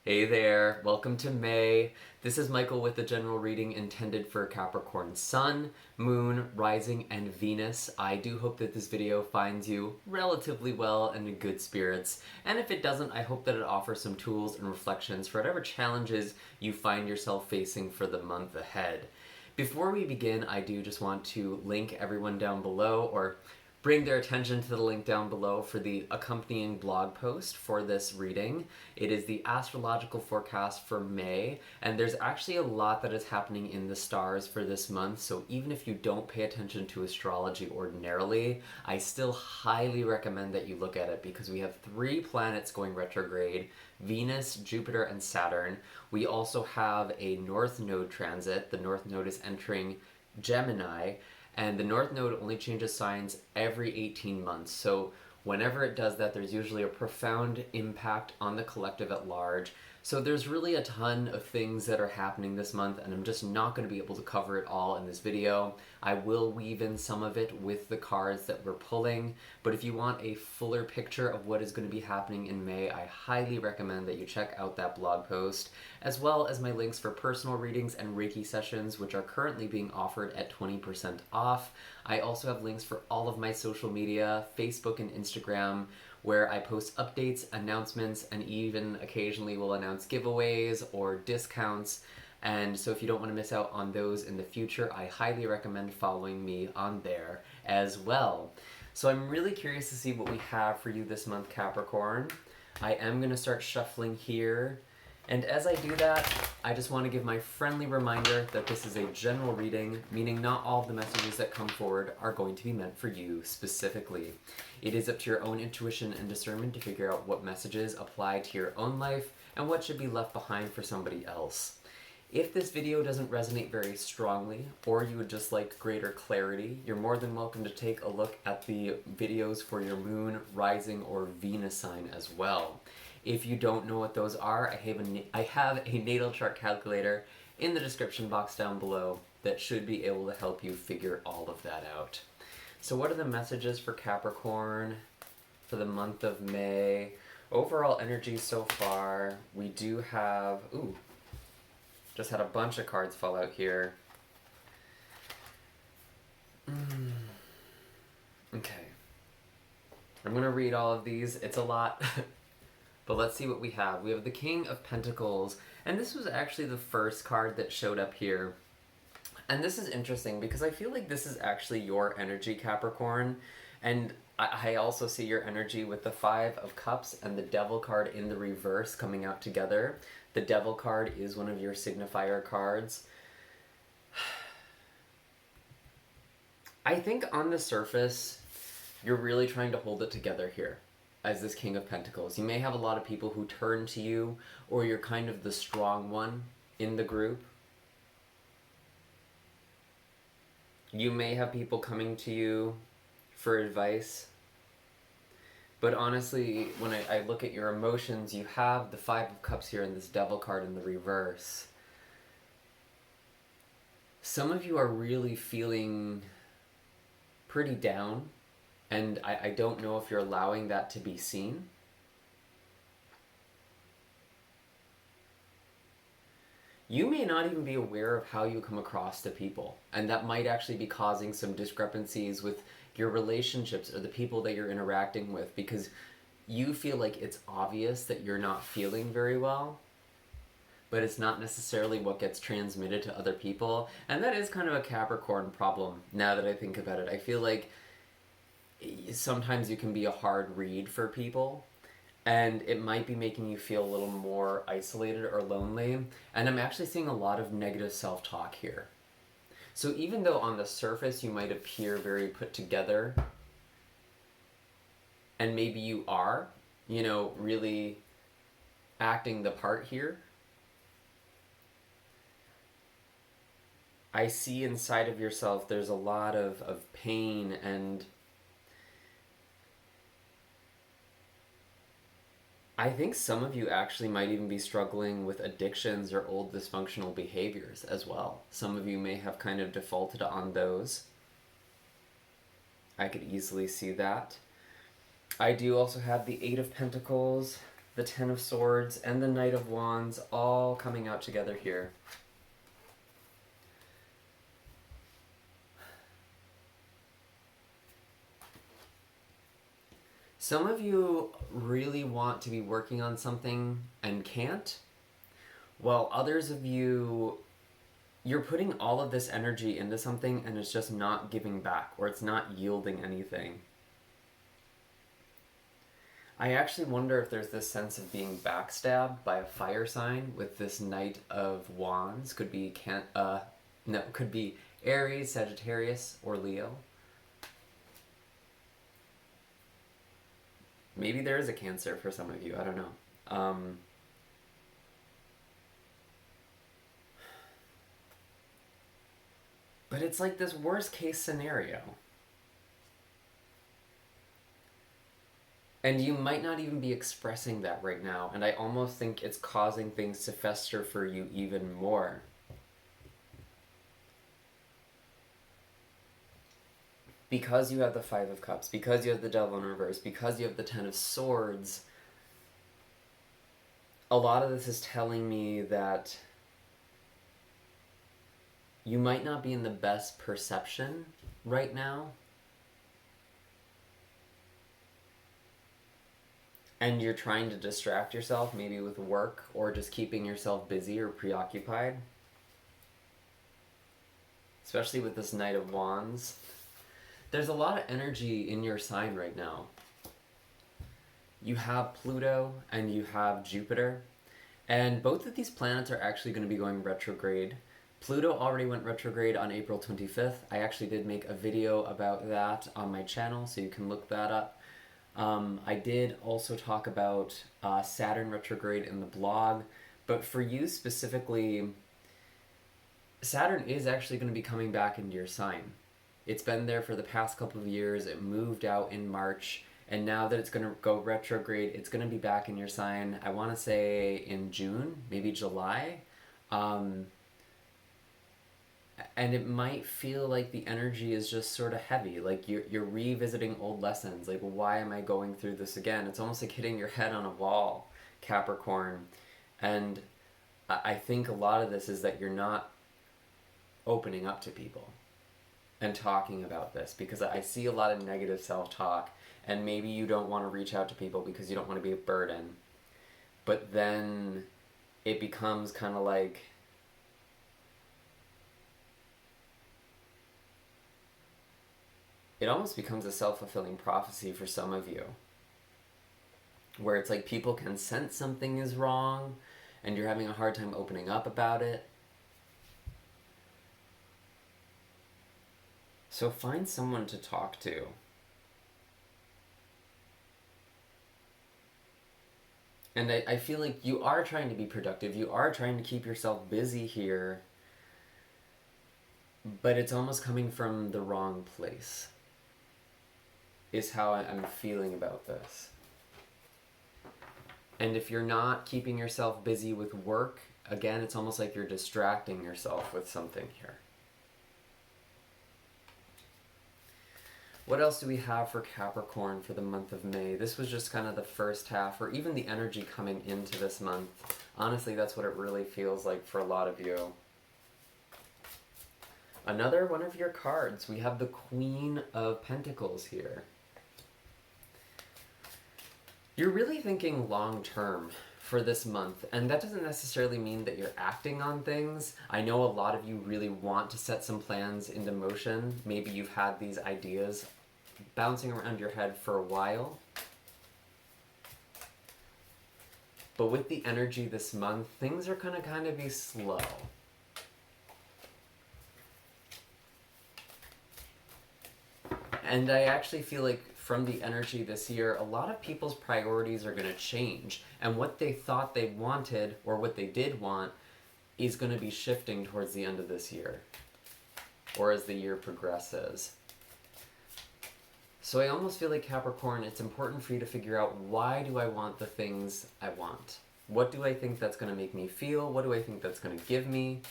Hey there, welcome to May. This is Michael with the general reading intended for Capricorn Sun, Moon, Rising, and Venus. I do hope that this video finds you relatively well and in good spirits, and if it doesn't, I hope that it offers some tools and reflections for whatever challenges you find yourself facing for the month ahead. Before we begin, I do just want to link everyone down below, or bring their attention to the link down below for the accompanying blog post for this reading. It is the Astrological Forecast for May, and there's actually a lot that is happening in the stars for this month, so even if you don't pay attention to astrology ordinarily, I still highly recommend that you look at it because we have 3 planets going retrograde: Venus, Jupiter, and Saturn. We also have a North Node transit. The North Node is entering Gemini, and the North Node only changes signs every 18 months. So whenever it does that, there's usually a profound impact on the collective at large. So there's really a ton of things that are happening this month, and I'm just not going to be able to cover it all in this video. I will weave in some of it with the cards that we're pulling, but if you want a fuller picture of what is going to be happening in May, I highly recommend that you check out that blog post, as well as my links for personal readings and Reiki sessions, which are currently being offered at 20% off. I also have links for all of my social media, Facebook and Instagram, where I post updates, announcements, and even occasionally will announce giveaways or discounts. And so if you don't want to miss out on those in the future, I highly recommend following me on there as well. So I'm really curious to see what we have for you this month, Capricorn. I am going to start shuffling here. And as I do that, I just want to give my friendly reminder that this is a general reading, meaning not all of the messages that come forward are going to be meant for you specifically. It is up to your own intuition and discernment to figure out what messages apply to your own life and what should be left behind for somebody else. If this video doesn't resonate very strongly, or you would just like greater clarity, you're more than welcome to take a look at the videos for your moon, rising, or Venus sign as well. If you don't know what those are, I have a natal chart calculator in the description box down below that should be able to help you figure all of that out. So what are the messages for Capricorn for the month of May? Overall energy so far, we do have, just had a bunch of cards fall out here. Okay. I'm going to read all of these. It's a lot. But let's see what we have. We have the King of Pentacles, and this was actually the first card that showed up here. And this is interesting because I feel like this is actually your energy, Capricorn. And I also see your energy with the 5 of Cups and the Devil card in the reverse coming out together. The Devil card is one of your signifier cards. I think on the surface, you're really trying to hold it together here as this King of Pentacles. You may have a lot of people who turn to you, or you're kind of the strong one in the group. You may have people coming to you for advice. But honestly, when I look at your emotions, you have the 5 of Cups here and this Devil card in the reverse. Some of you are really feeling pretty down, and I don't know if you're allowing that to be seen. You may not even be aware of how you come across to people, and that might actually be causing some discrepancies with your relationships or the people that you're interacting with, because you feel like it's obvious that you're not feeling very well, but it's not necessarily what gets transmitted to other people. And that is kind of a Capricorn problem now that I think about it. I feel like sometimes you can be a hard read for people, and it might be making you feel a little more isolated or lonely. And I'm actually seeing a lot of negative self-talk here. So even though on the surface you might appear very put together, and maybe you are, really acting the part here, I see inside of yourself there's a lot of pain, and I think some of you actually might even be struggling with addictions or old dysfunctional behaviors as well. Some of you may have kind of defaulted on those. I could easily see that. I do also have the 8 of Pentacles the Ten of Swords, and the Knight of Wands all coming out together here. Some of you really want to be working on something and can't, while others of you, you're putting all of this energy into something and it's just not giving back, or it's not yielding anything. I actually wonder if there's this sense of being backstabbed by a fire sign with this Knight of Wands. Could be could be Aries, Sagittarius, or Leo. Maybe there is a Cancer for some of you, I don't know. But it's like this worst case scenario. And you might not even be expressing that right now, and I almost think it's causing things to fester for you even more. Because you have the Five of Cups, because you have the Devil in reverse, because you have the Ten of Swords, a lot of this is telling me that you might not be in the best perception right now. And you're trying to distract yourself, maybe with work, or just keeping yourself busy or preoccupied. Especially with this Knight of Wands. There's a lot of energy in your sign right now. You have Pluto and you have Jupiter. And both of these planets are actually going to be going retrograde. Pluto already went retrograde on April 25th. I actually did make a video about that on my channel, so you can look that up. I did also talk about Saturn retrograde in the blog. But for you specifically, Saturn is actually going to be coming back into your sign. It's been there for the past couple of years. It moved out in March, and now that it's going to go retrograde, it's going to be back in your sign, I want to say in June, maybe July. And it might feel like the energy is just sort of heavy, like you're revisiting old lessons, like, why am I going through this again? It's almost like hitting your head on a wall, Capricorn. And I think a lot of this is that you're not opening up to people and talking about this, because I see a lot of negative self-talk, and maybe you don't want to reach out to people because you don't want to be a burden. But then it becomes kind of like, it almost becomes a self-fulfilling prophecy for some of you, where it's like people can sense something is wrong and you're having a hard time opening up about it. So find someone to talk to. And I feel like you are trying to be productive. You are trying to keep yourself busy here. But it's almost coming from the wrong place, is how I'm feeling about this. And if you're not keeping yourself busy with work, again, it's almost like you're distracting yourself with something here. What else do we have for Capricorn for the month of May? This was just kind of the first half, or even the energy coming into this month. Honestly, that's what it really feels like for a lot of you. Another one of your cards. We have the Queen of Pentacles here. You're really thinking long term for this month, and that doesn't necessarily mean that you're acting on things. I know a lot of you really want to set some plans into motion. Maybe you've had these ideas bouncing around your head for a while. But with the energy this month, things are gonna kind of be slow. And I actually feel like from the energy this year, a lot of people's priorities are going to change. And what they thought they wanted, or what they did want, is going to be shifting towards the end of this year, or as the year progresses. So I almost feel like, Capricorn, it's important for you to figure out, why do I want the things I want? What do I think that's going to make me feel? What do I think that's going to give me?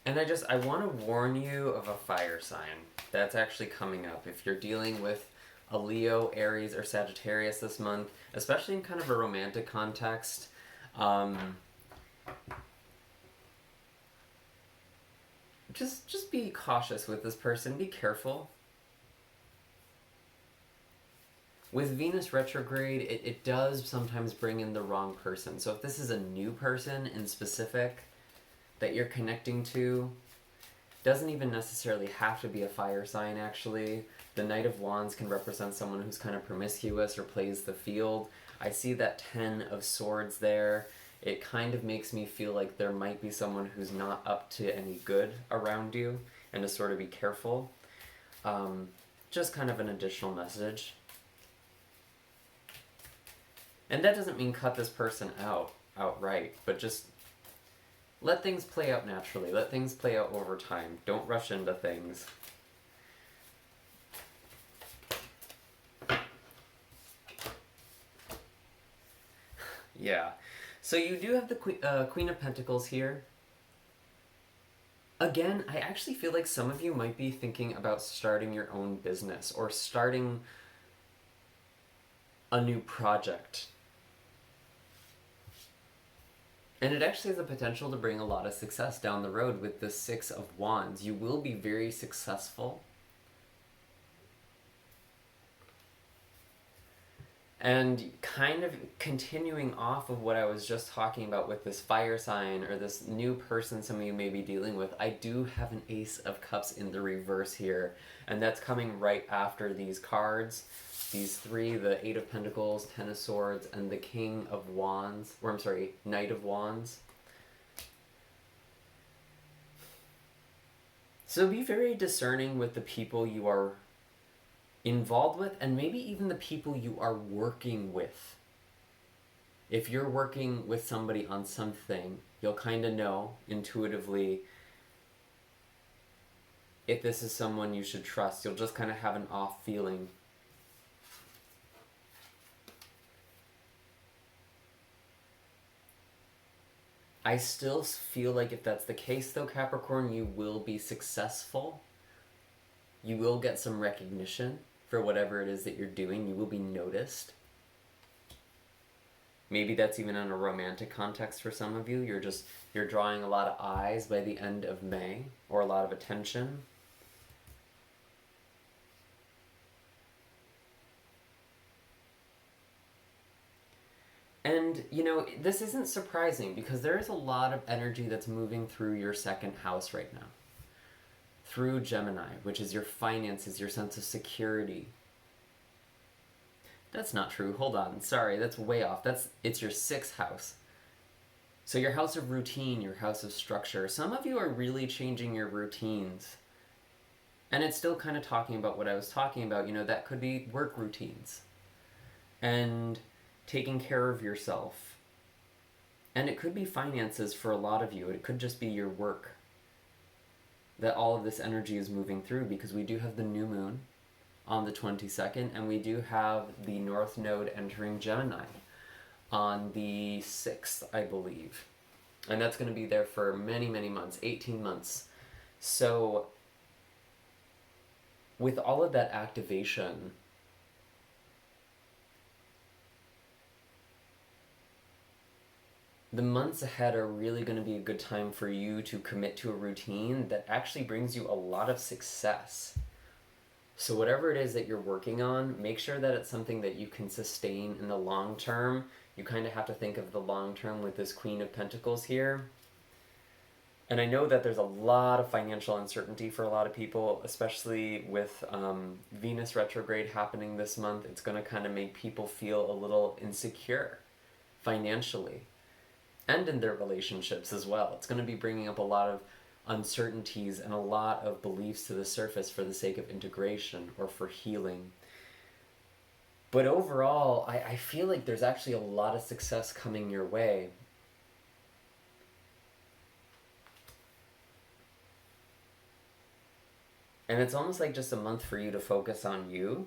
And I want to warn you of a fire sign that's actually coming up. If you're dealing with a Leo, Aries, or Sagittarius this month, especially in kind of a romantic context, just be cautious with this person. Be careful. With Venus retrograde, it does sometimes bring in the wrong person. So if this is a new person in specific that you're connecting to, doesn't even necessarily have to be a fire sign, actually. The Knight of Wands can represent someone who's kind of promiscuous or plays the field. I see that 10 of Swords there. It kind of makes me feel like there might be someone who's not up to any good around you, and to sort of be careful. Just kind of an additional message. And that doesn't mean cut this person outright, but just let things play out naturally. Let things play out over time. Don't rush into things. Yeah. So you do have the Queen of Pentacles here. Again, I actually feel like some of you might be thinking about starting your own business or starting a new project. And it actually has the potential to bring a lot of success down the road with the 6 of Wands. You will be very successful. And kind of continuing off of what I was just talking about with this fire sign or this new person some of you may be dealing with, I do have an Ace of Cups in the reverse here. And that's coming right after these cards. These three, the 8 of Pentacles, 10 of Swords, and the King of Wands, or I'm sorry, Knight of Wands. So be very discerning with the people you are involved with, and maybe even the people you are working with. If you're working with somebody on something, you'll kind of know intuitively if this is someone you should trust. You'll just kind of have an off feeling. I still feel like if that's the case though, Capricorn, you will be successful. You will get some recognition for whatever it is that you're doing. You will be noticed. Maybe that's even in a romantic context for some of you. You're drawing a lot of eyes by the end of May, or a lot of attention. And, you know, this isn't surprising because there is a lot of energy that's moving through your second house right now. Through Gemini, which is your finances, your sense of security. That's not true. Hold on. Sorry, that's way off. It's your 6th house. So your house of routine, your house of structure. Some of you are really changing your routines. And it's still kind of talking about what I was talking about. You know, that could be work routines. And taking care of yourself. And it could be finances for a lot of you. It could just be your work that all of this energy is moving through, because we do have the new moon on the 22nd, and we do have the North Node entering Gemini on the 6th, I believe. And that's going to be there for many, many months, 18 months. So with all of that activation, the months ahead are really going to be a good time for you to commit to a routine that actually brings you a lot of success. So whatever it is that you're working on, make sure that it's something that you can sustain in the long term. You kind of have to think of the long term with this Queen of Pentacles here. And I know that there's a lot of financial uncertainty for a lot of people, especially with Venus retrograde happening this month. It's going to kind of make people feel a little insecure financially. And in their relationships as well. It's going to be bringing up a lot of uncertainties and a lot of beliefs to the surface for the sake of integration or for healing. But overall, I feel like there's actually a lot of success coming your way. And it's almost like just a month for you to focus on you.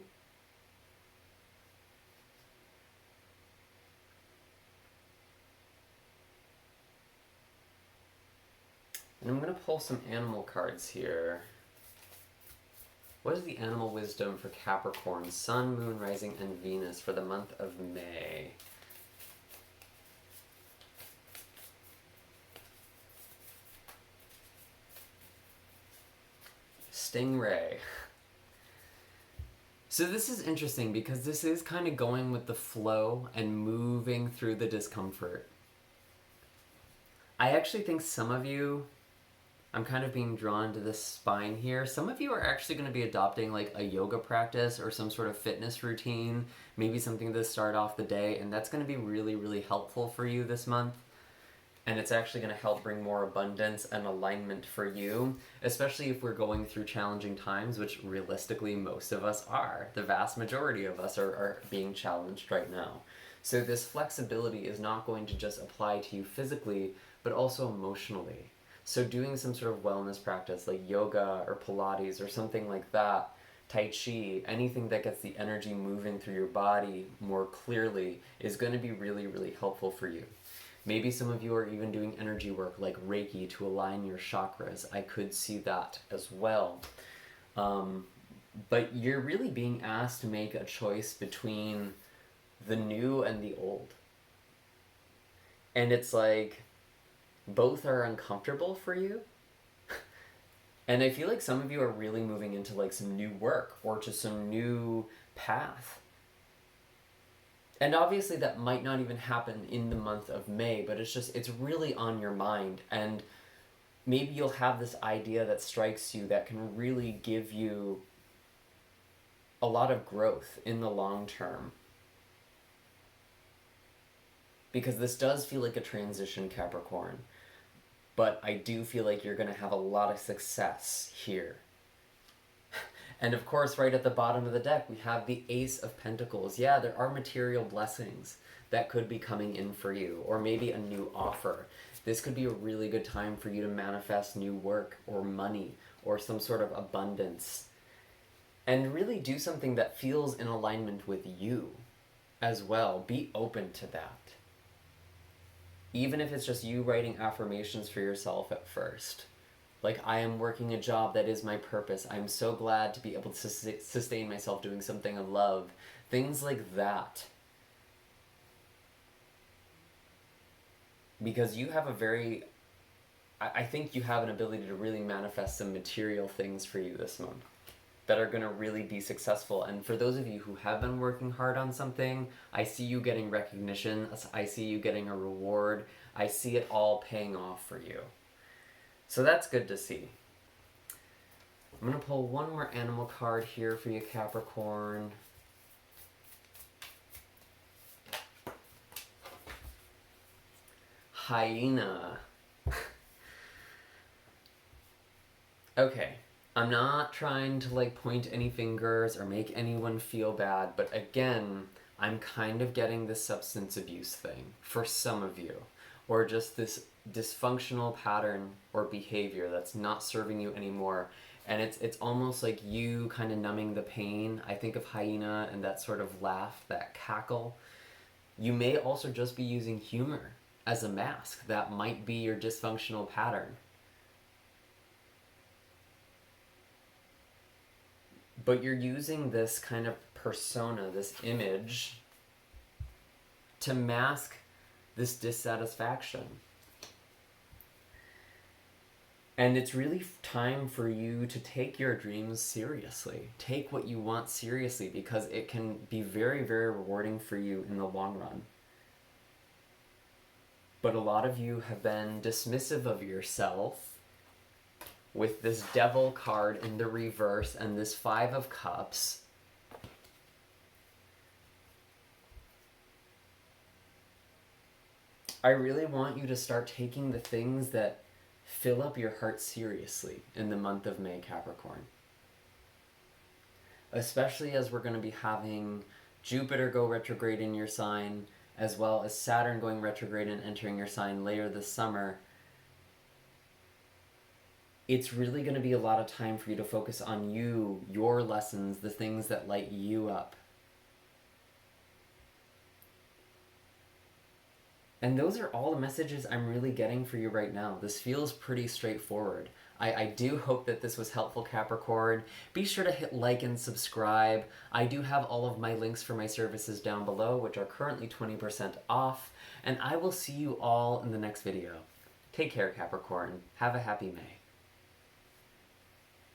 And I'm going to pull some animal cards here. What is the animal wisdom for Capricorn, Sun, Moon, Rising, and Venus for the month of May? Stingray. So this is interesting because this is kind of going with the flow and moving through the discomfort. I actually think some of you, I'm kind of being drawn to this spine here. Some of you are actually going to be adopting like a yoga practice or some sort of fitness routine, maybe something to start off the day, and that's going to be really, really helpful for you this month. And it's actually going to help bring more abundance and alignment for you, especially if we're going through challenging times, which realistically most of us are. The vast majority of us are being challenged right now. So this flexibility is not going to just apply to you physically, but also emotionally. So doing some sort of wellness practice like yoga or Pilates or something like that, Tai Chi, anything that gets the energy moving through your body more clearly is going to be really, really helpful for you. Maybe some of you are even doing energy work like Reiki to align your chakras. I could see that as well. But you're really being asked to make a choice between the new and the old. And it's like, both are uncomfortable for you. And I feel like some of you are really moving into like some new work or to some new path. And obviously that might not even happen in the month of May, but it's really on your mind. And maybe you'll have this idea that strikes you that can really give you a lot of growth in the long term. Because this does feel like a transition, Capricorn. But I do feel like you're going to have a lot of success here. And of course, right at the bottom of the deck, we have the Ace of Pentacles. Yeah, there are material blessings that could be coming in for you, or maybe a new offer. This could be a really good time for you to manifest new work or money or some sort of abundance. And really do something that feels in alignment with you as well. Be open to that. Even if it's just you writing affirmations for yourself at first. Like, I am working a job that is my purpose. I'm so glad to be able to sustain myself doing something I love. Things like that. Because you have I think you have an ability to really manifest some material things for you this month that are going to really be successful. And for those of you who have been working hard on something, I see you getting recognition. I see you getting a reward. I see it all paying off for you. So that's good to see. I'm going to pull one more animal card here for you, Capricorn. Hyena. Okay, I'm not trying to like point any fingers or make anyone feel bad, but again, I'm kind of getting the substance abuse thing for some of you, or just this dysfunctional pattern or behavior that's not serving you anymore. And it's almost like you kind of numbing the pain. I think of hyena and that sort of laugh, that cackle. You may also just be using humor as a mask. That might be your dysfunctional pattern. But you're using this kind of persona, this image, to mask this dissatisfaction. And it's really time for you to take your dreams seriously. Take what you want seriously, because it can be very, very rewarding for you in the long run. But a lot of you have been dismissive of yourself with this Devil card in the reverse and this Five of Cups. I really want you to start taking the things that fill up your heart seriously in the month of May, Capricorn. Especially as we're going to be having Jupiter go retrograde in your sign, as well as Saturn going retrograde and entering your sign later this summer. It's really going to be a lot of time for you to focus on you, your lessons, the things that light you up. And those are all the messages I'm really getting for you right now. This feels pretty straightforward. I do hope that this was helpful, Capricorn. Be sure to hit like and subscribe. I do have all of my links for my services down below, which are currently 20% off. And I will see you all in the next video. Take care, Capricorn. Have a happy May.